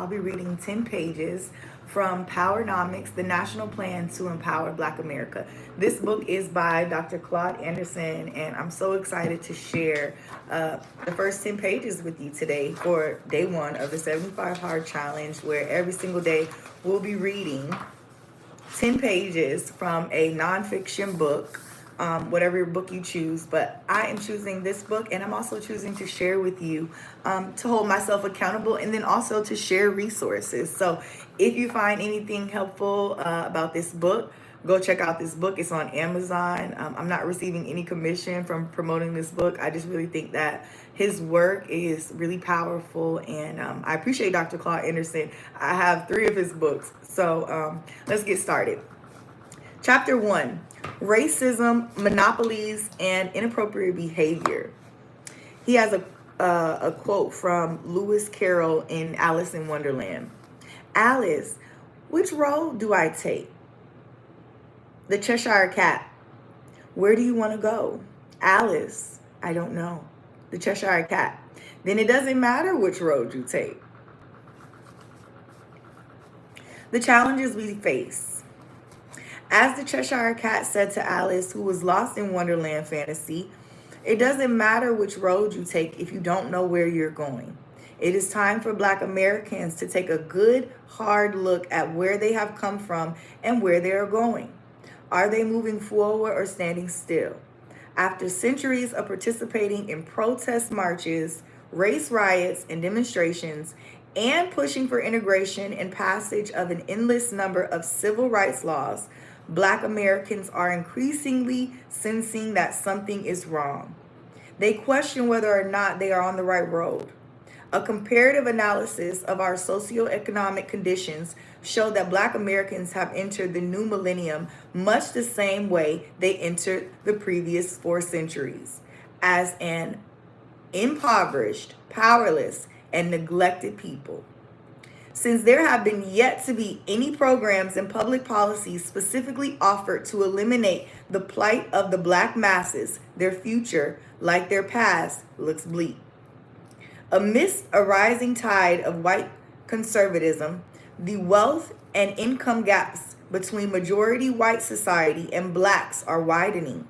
I'll be reading 10 pages from Powernomics, the National Plan to Empower Black America. This book is by Dr. Claud Anderson, and I'm so excited to share the first 10 pages with you today for day one of the 75 Hard Challenge, where every single day we'll be reading 10 pages from a nonfiction book, whatever book you choose. But I am choosing this book, and I'm also choosing to share with you to hold myself accountable, and then also to share resources. So if you find anything helpful about this book, go check out this book. It's on Amazon. I'm not receiving any commission from promoting this book. I just really think that his work is really powerful, and I appreciate Dr. Claud Anderson. I have 3 of his books. So let's get started. Chapter 1, Racism, Monopolies, and Inappropriate Behavior. He has a quote from Lewis Carroll in Alice in Wonderland. Alice, which road do I take? The Cheshire Cat. Where do you want to go? Alice, I don't know. The Cheshire Cat. Then it doesn't matter which road you take. The challenges we face. As the Cheshire Cat said to Alice, who was lost in Wonderland fantasy, it doesn't matter which road you take if you don't know where you're going. It is time for Black Americans to take a good, hard look at where they have come from and where they are going. Are they moving forward or standing still? After centuries of participating in protest marches, race riots, and demonstrations, and pushing for integration and passage of an endless number of civil rights laws, Black Americans are increasingly sensing that something is wrong. They question whether or not they are on the right road. A comparative analysis of our socioeconomic conditions show that Black Americans have entered the new millennium much the same way they entered the previous 4 centuries, as an impoverished, powerless, and neglected people. Since there have been yet to be any programs and public policies specifically offered to eliminate the plight of the Black masses, their future, like their past, looks bleak. Amidst a rising tide of white conservatism, the wealth and income gaps between majority white society and Blacks are widening.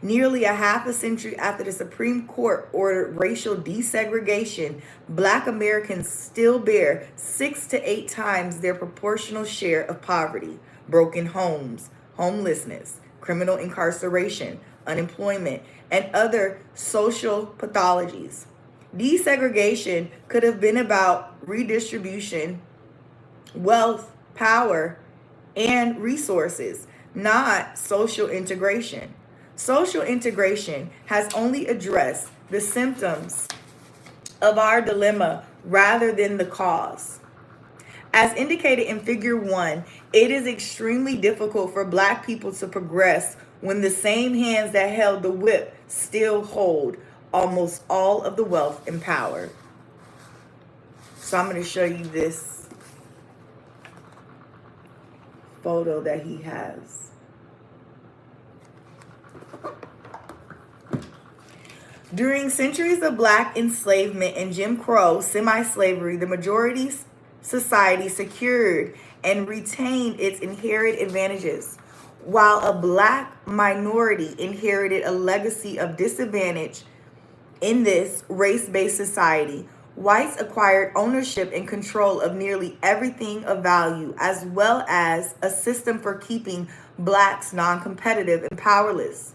Nearly a half a century after the Supreme Court ordered racial desegregation, Black Americans still bear 6 to 8 times their proportional share of poverty, broken homes, homelessness, criminal incarceration, unemployment, and other social pathologies. Desegregation could have been about redistribution, wealth, power, and resources, not social integration. Social integration has only addressed the symptoms of our dilemma rather than the cause. As indicated in Figure 1, it is extremely difficult for Black people to progress when the same hands that held the whip still hold almost all of the wealth and power. So I'm going to show you this photo that he has. During centuries of Black enslavement and Jim Crow semi-slavery, the majority society secured and retained its inherent advantages, while a Black minority inherited a legacy of disadvantage. In this race-based society, whites acquired ownership and control of nearly everything of value, as well as a system for keeping Blacks non-competitive and powerless.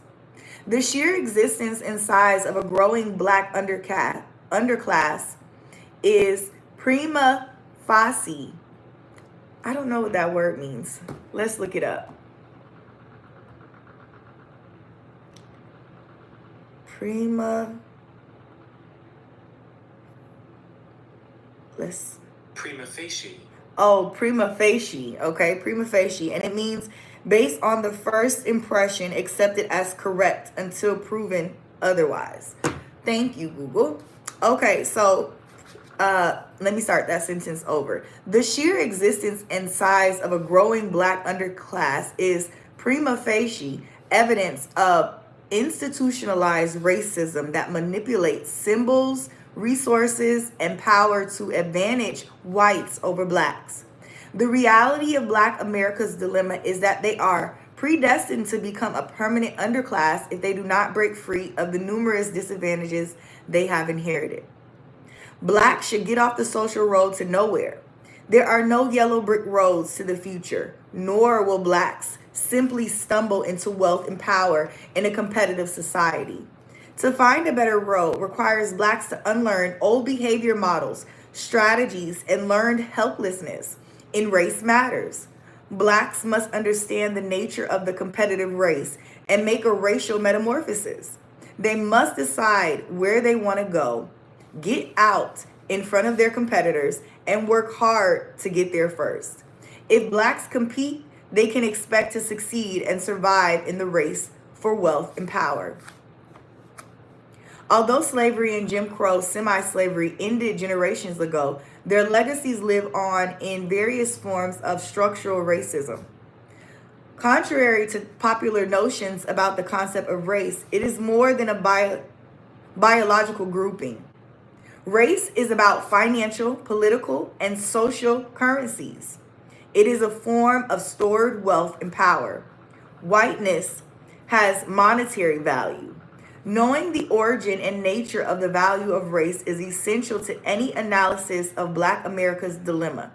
The sheer existence and size of a growing Black underclass is prima facie. I don't know what that word means. Let's look it up. Prima facie. Oh, prima facie. Okay, prima facie. And it means based on the first impression accepted as correct until proven otherwise. Thank you, Google. Okay, so let me start that sentence over. The sheer existence and size of a growing Black underclass is prima facie evidence of institutionalized racism that manipulates symbols, resources, and power to advantage whites over blacks. The reality of Black America's dilemma is that they are predestined to become a permanent underclass if they do not break free of the numerous disadvantages they have inherited. Blacks should get off the social road to nowhere. There are no yellow brick roads to the future, nor will blacks simply stumble into wealth and power in a competitive society. To find a better road requires blacks to unlearn old behavior models, strategies, and learned helplessness in race matters. Blacks must understand the nature of the competitive race and make a racial metamorphosis. They must decide where they want to go, get out in front of their competitors, and work hard to get there first. If blacks compete, they can expect to succeed and survive in the race for wealth and power. Although slavery and Jim Crow semi-slavery ended generations ago, their legacies live on in various forms of structural racism. Contrary to popular notions about the concept of race, it is more than a biological grouping. Race is about financial, political, and social currencies. It is a form of stored wealth and power. Whiteness has monetary value. Knowing the origin and nature of the value of race is essential to any analysis of Black America's dilemma.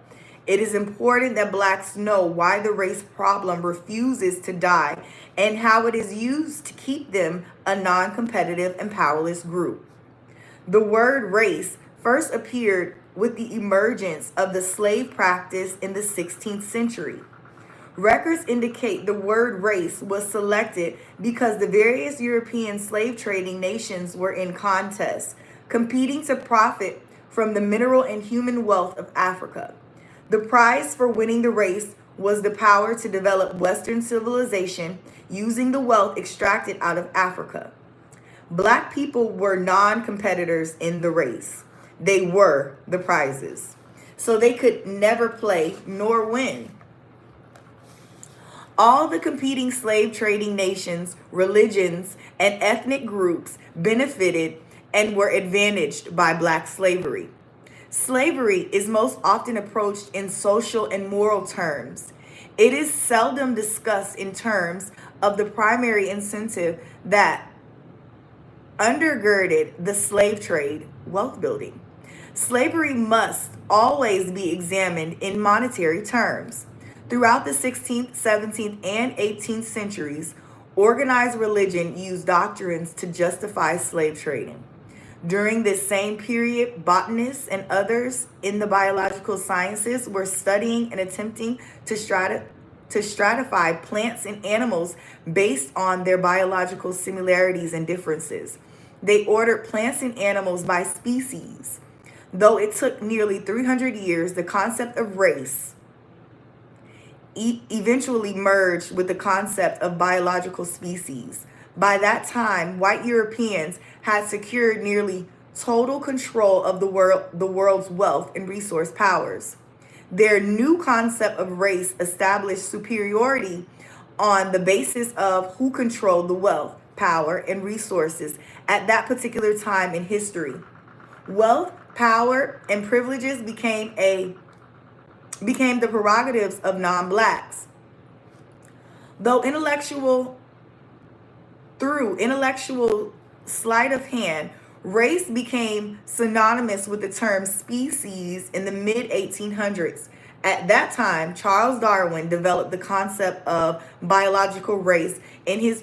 It is important that blacks know why the race problem refuses to die and how it is used to keep them a non-competitive and powerless group. The word race first appeared with the emergence of the slave practice in the 16th century. Records indicate the word race was selected because the various European slave trading nations were in contest, competing to profit from the mineral and human wealth of Africa. The prize for winning the race was the power to develop Western civilization using the wealth extracted out of Africa. Black people were non-competitors in the race. They were the prizes. So they could never play nor win. All the competing slave trading nations, religions, and ethnic groups benefited and were advantaged by black slavery. Slavery is most often approached in social and moral terms. It is seldom discussed in terms of the primary incentive that undergirded the slave trade, wealth building. Slavery must always be examined in monetary terms. Throughout the 16th, 17th, and 18th centuries, organized religion used doctrines to justify slave trading. During this same period, botanists and others in the biological sciences were studying and attempting to stratify plants and animals based on their biological similarities and differences. They ordered plants and animals by species. Though it took nearly 300 years, the concept of race eventually merged with the concept of biological species. By that time, white Europeans had secured nearly total control of the world's wealth and resource powers. Their new concept of race established superiority on the basis of who controlled the wealth, power, and resources at that particular time in history. Wealth, power, and privileges became the prerogatives of non-blacks. Through intellectual sleight of hand, race became synonymous with the term species in the mid-1800s. At that time, Charles Darwin developed the concept of biological race in his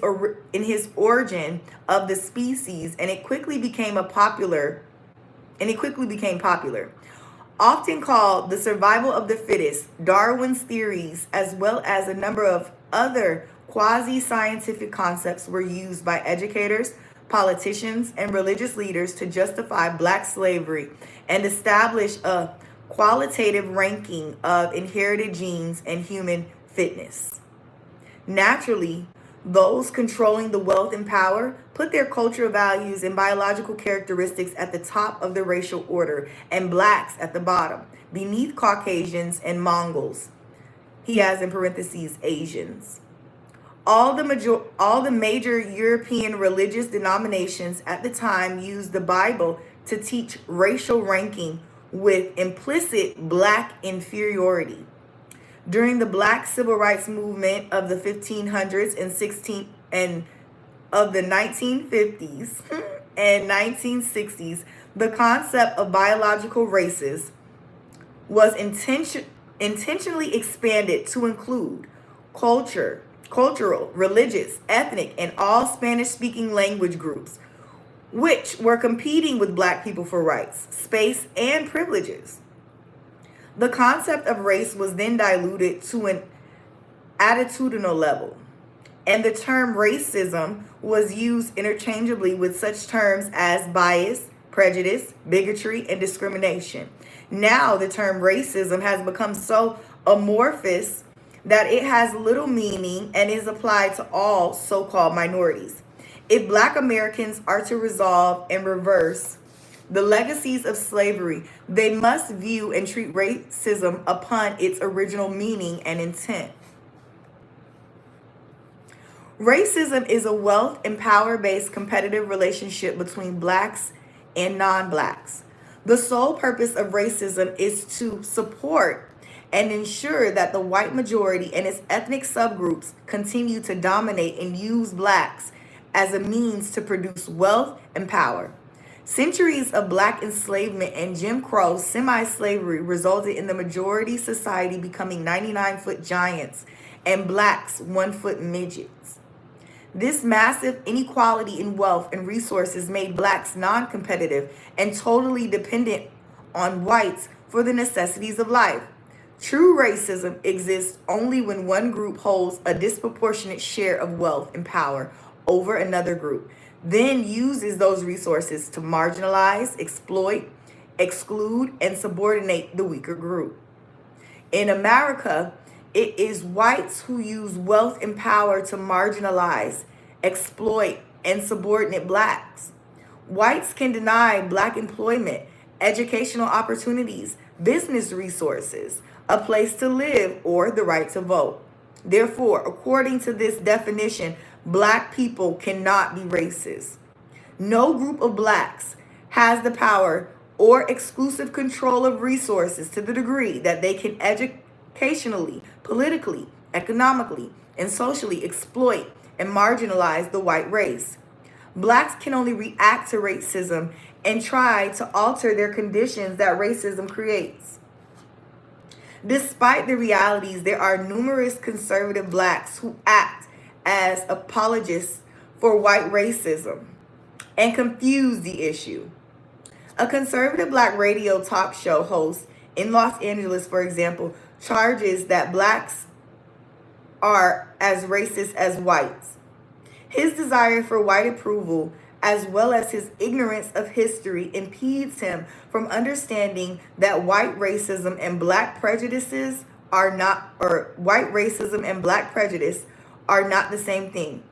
Origin of the Species, and it quickly became popular. Often called the survival of the fittest, Darwin's theories, as well as a number of other quasi-scientific concepts, were used by educators, politicians, and religious leaders to justify black slavery and establish a qualitative ranking of inherited genes and human fitness. Naturally, those controlling the wealth and power put their cultural values and biological characteristics at the top of the racial order, and blacks at the bottom, beneath Caucasians and Mongols. He has in parentheses Asians. All the major European religious denominations at the time used the Bible to teach racial ranking with implicit black inferiority. During the Black Civil Rights Movement of the 1500s and of the 1950s and 1960s, the concept of biological races was intentionally expanded to include cultural, religious, ethnic, and all Spanish-speaking language groups, which were competing with black people for rights, space, and privileges. The concept of race was then diluted to an attitudinal level, and the term racism was used interchangeably with such terms as bias, prejudice, bigotry, and discrimination. Now the term racism has become so amorphous that it has little meaning and is applied to all so-called minorities. If Black Americans are to resolve and reverse the legacies of slavery, they must view and treat racism upon its original meaning and intent. Racism is a wealth and power-based competitive relationship between blacks and non-blacks. The sole purpose of racism is to support and ensure that the white majority and its ethnic subgroups continue to dominate and use blacks as a means to produce wealth and power. Centuries of black enslavement and Jim Crow semi-slavery resulted in the majority society becoming 99-foot giants and blacks 1-foot midgets. This massive inequality in wealth and resources made blacks non-competitive and totally dependent on whites for the necessities of life. True racism exists only when one group holds a disproportionate share of wealth and power over another group, then uses those resources to marginalize, exploit, exclude, and subordinate the weaker group. In America, it is whites who use wealth and power to marginalize, exploit, and subordinate blacks. Whites can deny black employment, educational opportunities, business resources, a place to live, or the right to vote. Therefore, according to this definition, black people cannot be racist. No group of blacks has the power or exclusive control of resources to the degree that they can educationally, politically, economically, and socially exploit and marginalize the white race. Blacks can only react to racism and try to alter their conditions that racism creates. Despite the realities, there are numerous conservative blacks who act as apologists for white racism and confuse the issue. A conservative black radio talk show host in Los Angeles, for example, charges that blacks are as racist as whites. His desire for white approval, as well as his ignorance of history, impedes him from understanding that white racism and black prejudice are not the same thing.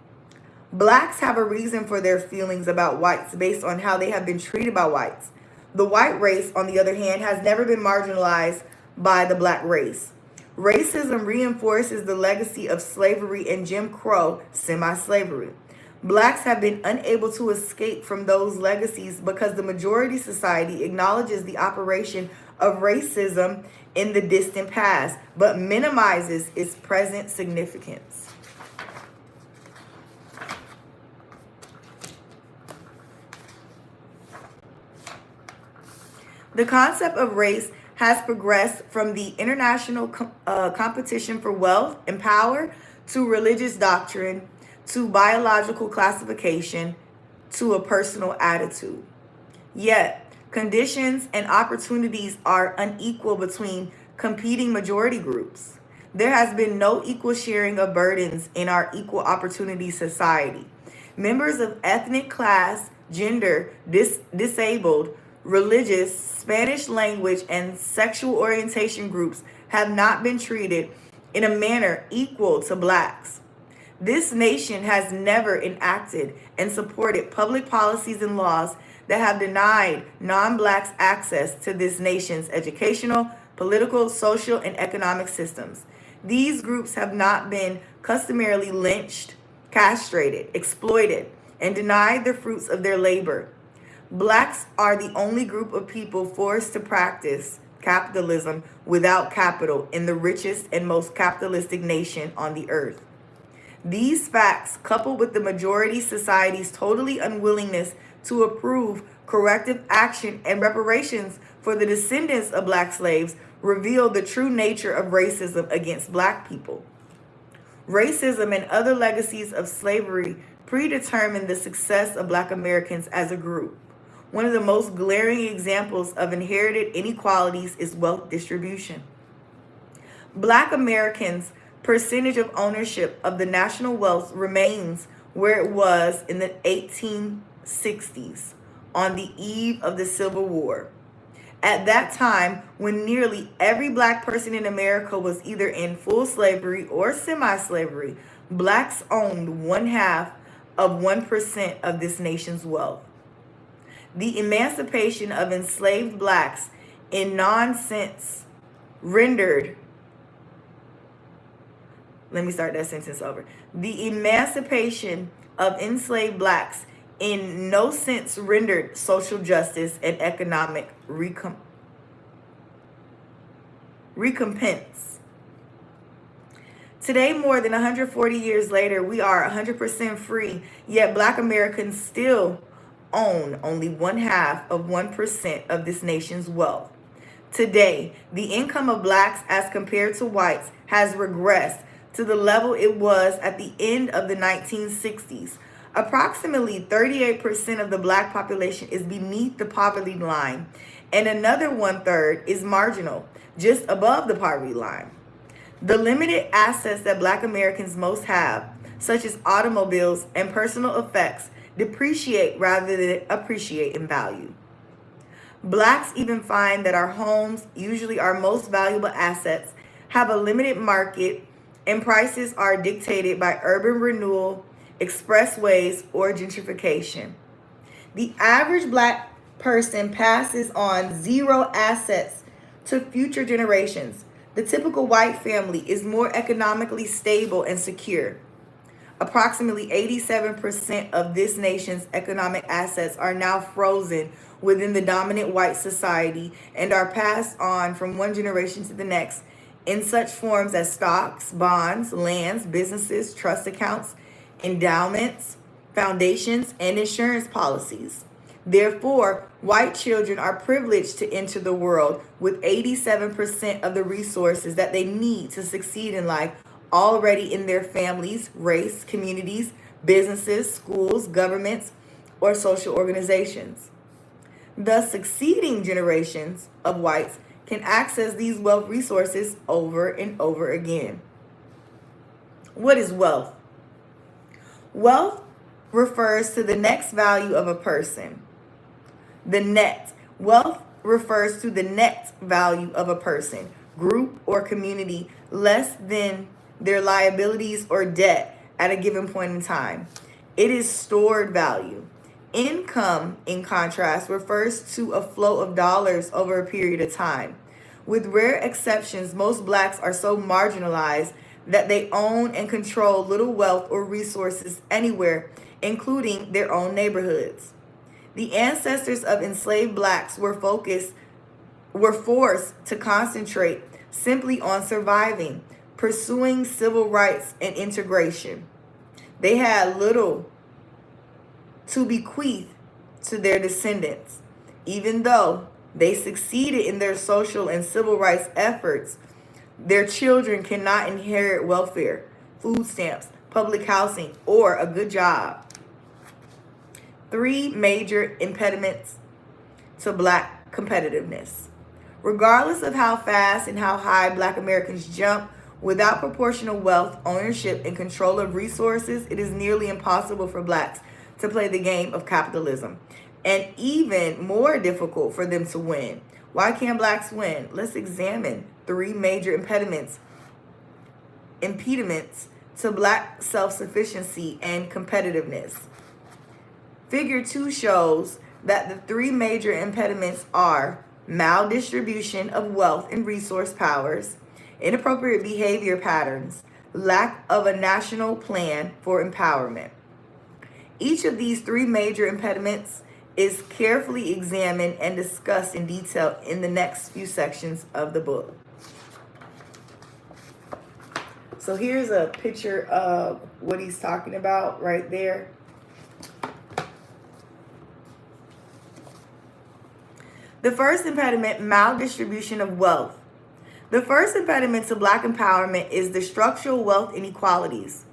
Blacks have a reason for their feelings about whites based on how they have been treated by whites. The white race, on the other hand, has never been marginalized by the black race. Racism reinforces the legacy of slavery and Jim Crow semi-slavery. Blacks have been unable to escape from those legacies because the majority society acknowledges the operation of racism in the distant past, but minimizes its present significance. The concept of race has progressed from the international competition for wealth and power to religious doctrine to biological classification to a personal attitude. Yet, conditions and opportunities are unequal between competing majority groups. There has been no equal sharing of burdens in our equal opportunity society. Members of ethnic, class, gender, disabled, religious, Spanish language, and sexual orientation groups have not been treated in a manner equal to blacks. This nation has never enacted and supported public policies and laws that have denied non-blacks access to this nation's educational, political, social, and economic systems. These groups have not been customarily lynched, castrated, exploited, and denied the fruits of their labor. Blacks are the only group of people forced to practice capitalism without capital in the richest and most capitalistic nation on the earth. These facts, coupled with the majority society's totally unwillingness to approve corrective action and reparations for the descendants of black slaves, reveal the true nature of racism against black people. Racism and other legacies of slavery predetermine the success of black Americans as a group. One of the most glaring examples of inherited inequalities is wealth distribution. Black Americans' percentage of ownership of the national wealth remains where it was in the 1860s, on the eve of the Civil War. At that time, when nearly every black person in America was either in full slavery or semi-slavery, blacks owned 0.5% of this nation's wealth. The emancipation of enslaved blacks in nonsense rendered, let me start that sentence over. The emancipation of enslaved blacks in no sense rendered social justice and economic recompense. Today, more than 140 years later, we are 100% free, yet black Americans still own only 0.5% of this nation's wealth. Today, the income of blacks as compared to whites has regressed to the level it was at the end of the 1960s. Approximately 38% of the black population is beneath the poverty line, and another 1/3 is marginal, just above the poverty line. The limited assets that black Americans most have, such as automobiles and personal effects, depreciate rather than appreciate in value. Blacks even find that our homes, usually our most valuable assets, have a limited market and prices are dictated by urban renewal, expressways, or gentrification. The average black person passes on 0 assets to future generations. The typical white family is more economically stable and secure. Approximately 87% of this nation's economic assets are now frozen within the dominant white society and are passed on from one generation to the next in such forms as stocks, bonds, lands, businesses, trust accounts, endowments, foundations, and insurance policies. Therefore, white children are privileged to enter the world with 87% of the resources that they need to succeed in life already in their families, race, communities, businesses, schools, governments, or social organizations. The succeeding generations of whites can access these wealth resources over and over again. What is wealth? Wealth refers to the next value of a person. The net. Wealth refers to the net value of a person, group, or community less than their liabilities or debt at a given point in time. It is stored value. Income, in contrast, refers to a flow of dollars over a period of time. With rare exceptions, most blacks are so marginalized that they own and control little wealth or resources anywhere, including their own neighborhoods. The ancestors of enslaved blacks were forced to concentrate simply on surviving, pursuing civil rights and integration. They had little to bequeath to their descendants. Even though they succeeded in their social and civil rights efforts, their children cannot inherit welfare, food stamps, public housing, or a good job. 3 major impediments to black competitiveness. Regardless of how fast and how high black Americans jump, without proportional wealth, ownership, and control of resources, it is nearly impossible for blacks to play the game of capitalism, and even more difficult for them to win. Why can't blacks win? Let's examine 3 major impediments to black self-sufficiency and competitiveness. Figure 2 shows that the 3 major impediments are maldistribution of wealth and resource powers, inappropriate behavior patterns, lack of a national plan for empowerment. Each of these 3 major impediments is carefully examined and discussed in detail in the next few sections of the book. So here's a picture of what he's talking about right there. The first impediment, maldistribution of wealth. The first impediment to Black empowerment is the structural wealth inequalities,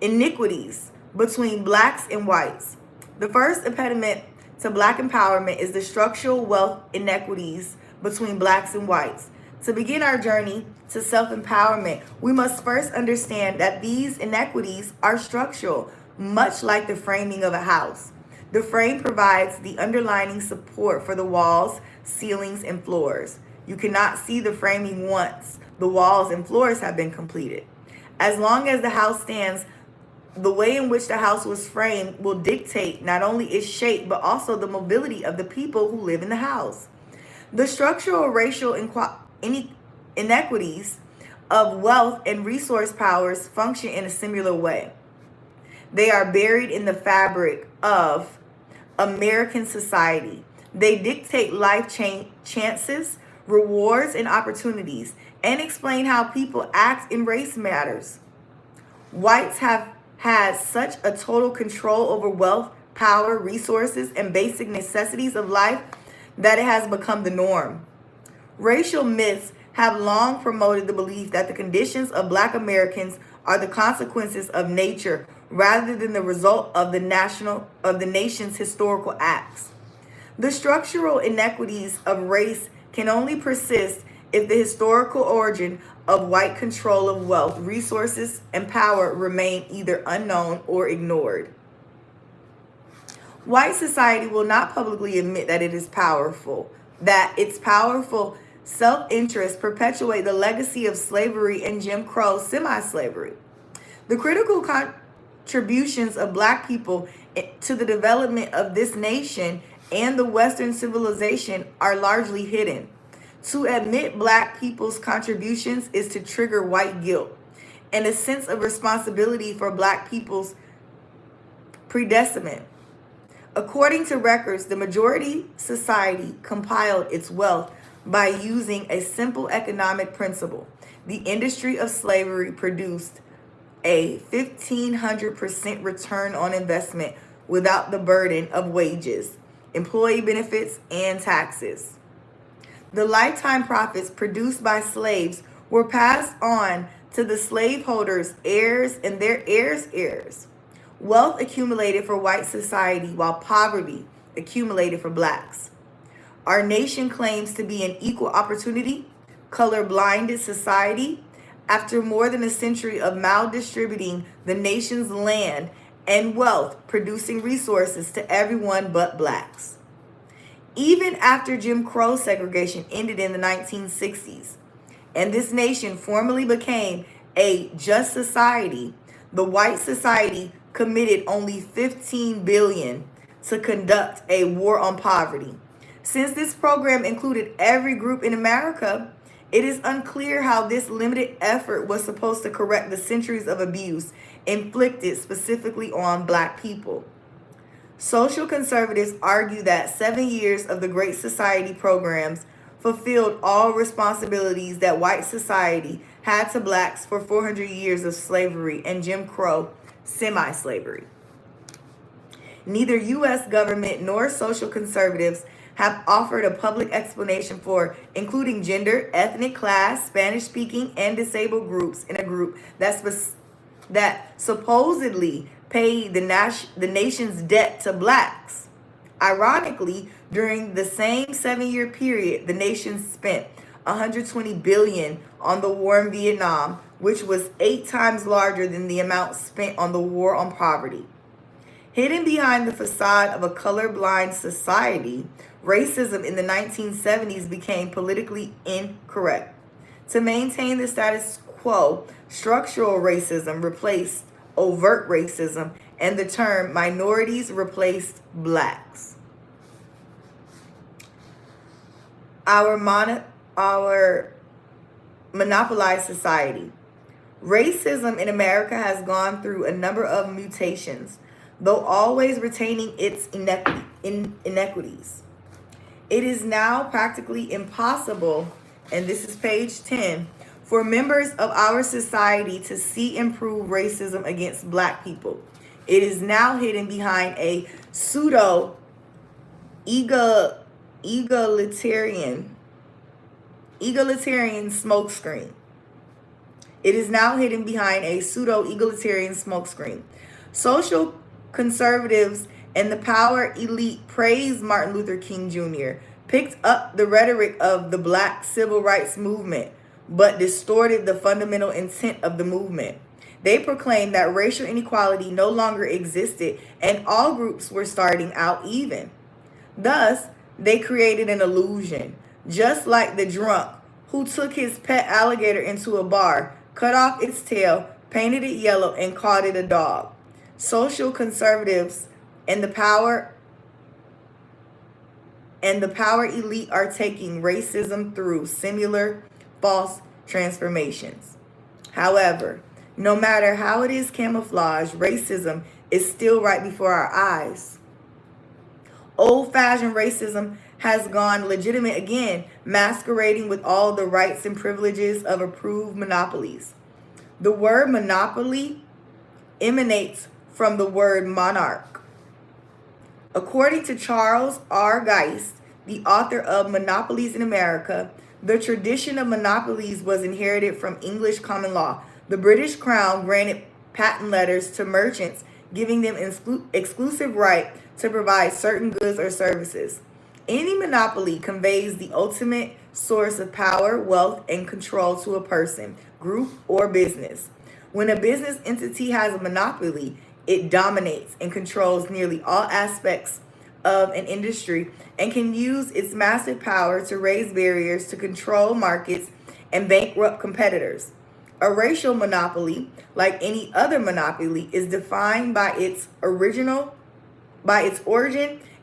iniquities between Blacks and whites. The first impediment to Black empowerment is the structural wealth inequities between Blacks and whites. To begin our journey to self-empowerment, we must first understand that these inequities are structural, much like the framing of a house. The frame provides the underlying support for the walls, ceilings, and floors. You cannot see the framing once the walls and floors have been completed. As long as the house stands, the way in which the house was framed will dictate not only its shape, but also the mobility of the people who live in the house. The structural racial inequities of wealth and resource powers function in a similar way. They are buried in the fabric of American society. They dictate life chances, rewards, and opportunities, and explain how people act in race matters. Whites have had such a total control over wealth, power, resources, and basic necessities of life that it has become the norm. Racial myths have long promoted the belief that the conditions of Black Americans are the consequences of nature rather than the result of the nation's historical acts. The structural inequities of race can only persist if the historical origin of white control of wealth, resources, and power remain either unknown or ignored. White society will not publicly admit that it is powerful, that its powerful self-interest perpetuate the legacy of slavery and Jim Crow semi-slavery. The critical contributions of Black people to the development of this nation and the Western civilization are largely hidden. To admit Black people's contributions is to trigger white guilt and a sense of responsibility for Black people's predestination. According to records, the majority society compiled its wealth by using a simple economic principle. The industry of slavery produced a 1,500% return on investment without the burden of wages, employee benefits, and taxes. The lifetime profits produced by slaves were passed on to the slaveholders' heirs and their heirs' heirs. Wealth accumulated for white society while poverty accumulated for Blacks. Our nation claims to be an equal opportunity, color-blinded society after more than a century of maldistributing the nation's land and wealth, producing resources to everyone but Blacks. Even after Jim Crow segregation ended in the 1960s, and this nation formally became a just society, the white society committed only $15 billion to conduct a war on poverty. Since this program included every group in America, it is unclear how this limited effort was supposed to correct the centuries of abuse inflicted specifically on Black people. Social conservatives argue that 7 years of the Great Society programs fulfilled all responsibilities that white society had to Blacks for 400 years of slavery and Jim Crow semi-slavery. Neither U.S. government nor social conservatives have offered a public explanation for including gender, ethnic, class, Spanish-speaking, and disabled groups in a group that supposedly paid the nation's debt to Blacks. Ironically, during the same 7-year period, the nation spent $120 billion on the war in Vietnam, which was 8 times larger than the amount spent on the war on poverty. Hidden behind the facade of a colorblind society, racism in the 1970s became politically incorrect. To maintain the status quo, structural racism replaced overt racism, and the term minorities replaced Blacks. Our monopolized society. Racism in America has gone through a number of mutations. though always retaining its inequities. It is now practically impossible, and this is page 10, for members of our society to see and prove racism against black people. It is now hidden behind a pseudo egalitarian smokescreen. It is now hidden behind a pseudo-egalitarian smokescreen. Social conservatives and the power elite praised Martin Luther King Jr., picked up the rhetoric of the Black civil rights movement, but distorted the fundamental intent of the movement. They proclaimed that racial inequality no longer existed and all groups were starting out even. Thus, they created an illusion, just like the drunk who took his pet alligator into a bar, cut off its tail, painted it yellow, and called it a dog. Social conservatives and the power elite are taking racism through similar false transformations. However, no matter how it is camouflaged, racism is still right before our eyes. Old-fashioned racism has gone legitimate again, masquerading with all the rights and privileges of approved monopolies. The word monopoly emanates from the word monarch. According to Charles R. Geist, the author of Monopolies in America, the tradition of monopolies was inherited from English common law. The British Crown granted patent letters to merchants, giving them exclusive right to provide certain goods or services. Any monopoly conveys the ultimate source of power, wealth, and control to a person, group, or business. When a business entity has a monopoly, it dominates and controls nearly all aspects of an industry and can use its massive power to raise barriers to control markets and bankrupt competitors. A racial monopoly, like any other monopoly, is defined by its origin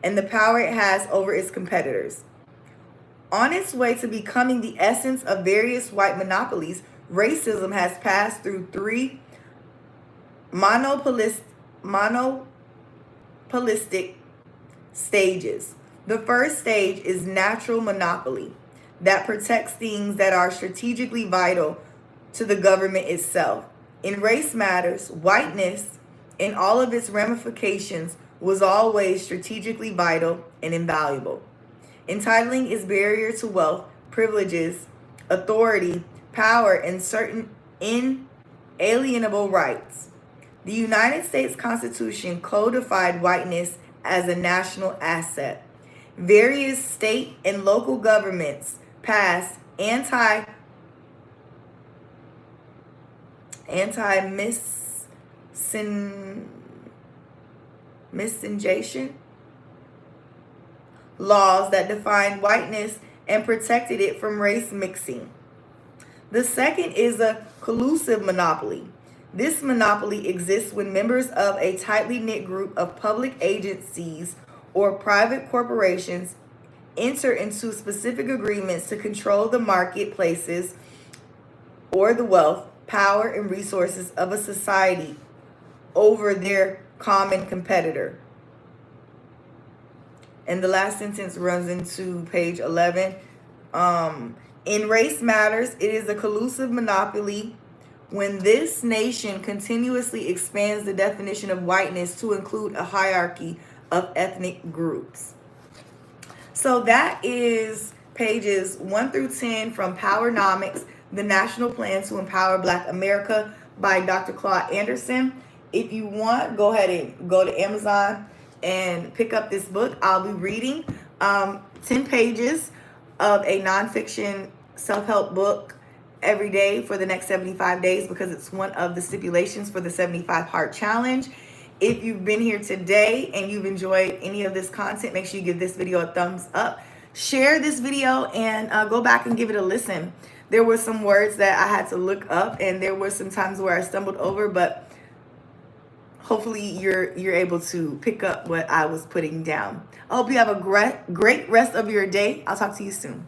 and the power it has over its competitors. On its way to becoming the essence of various white monopolies, racism has passed through three monopolistic stages. The first stage is natural monopoly that protects things that are strategically vital to the government itself. In race matters, whiteness, in all of its ramifications, was always strategically vital and invaluable. Entitling is barrier to wealth, privileges, authority, power, and certain inalienable rights. The United States Constitution codified whiteness as a national asset. Various state and local governments passed miscegenation laws that defined whiteness and protected it from race mixing. The second is a collusive monopoly. This monopoly exists when members of a tightly knit group of public agencies or private corporations enter into specific agreements to control the marketplaces or the wealth, power, and resources of a society over their common competitor. And the last sentence runs into page 11. In race matters, it is a collusive monopoly when this nation continuously expands the definition of whiteness to include a hierarchy of ethnic groups. So that is pages 1 through 10 from Powernomics, the National Plan to Empower Black America by Dr. Claud Anderson. If you want, go ahead and go to Amazon and pick up this book. I'll be reading 10 pages of a nonfiction self-help book every day for the next 75 days because it's one of the stipulations for the 75 Heart Challenge. If you've been here today and you've enjoyed any of this content, make sure you give this video a thumbs up. Share this video and go back and give it a listen. There were some words that I had to look up and there were some times where I stumbled over, but hopefully you're able to pick up what I was putting down. I hope you have a great rest of your day. I'll talk to you soon.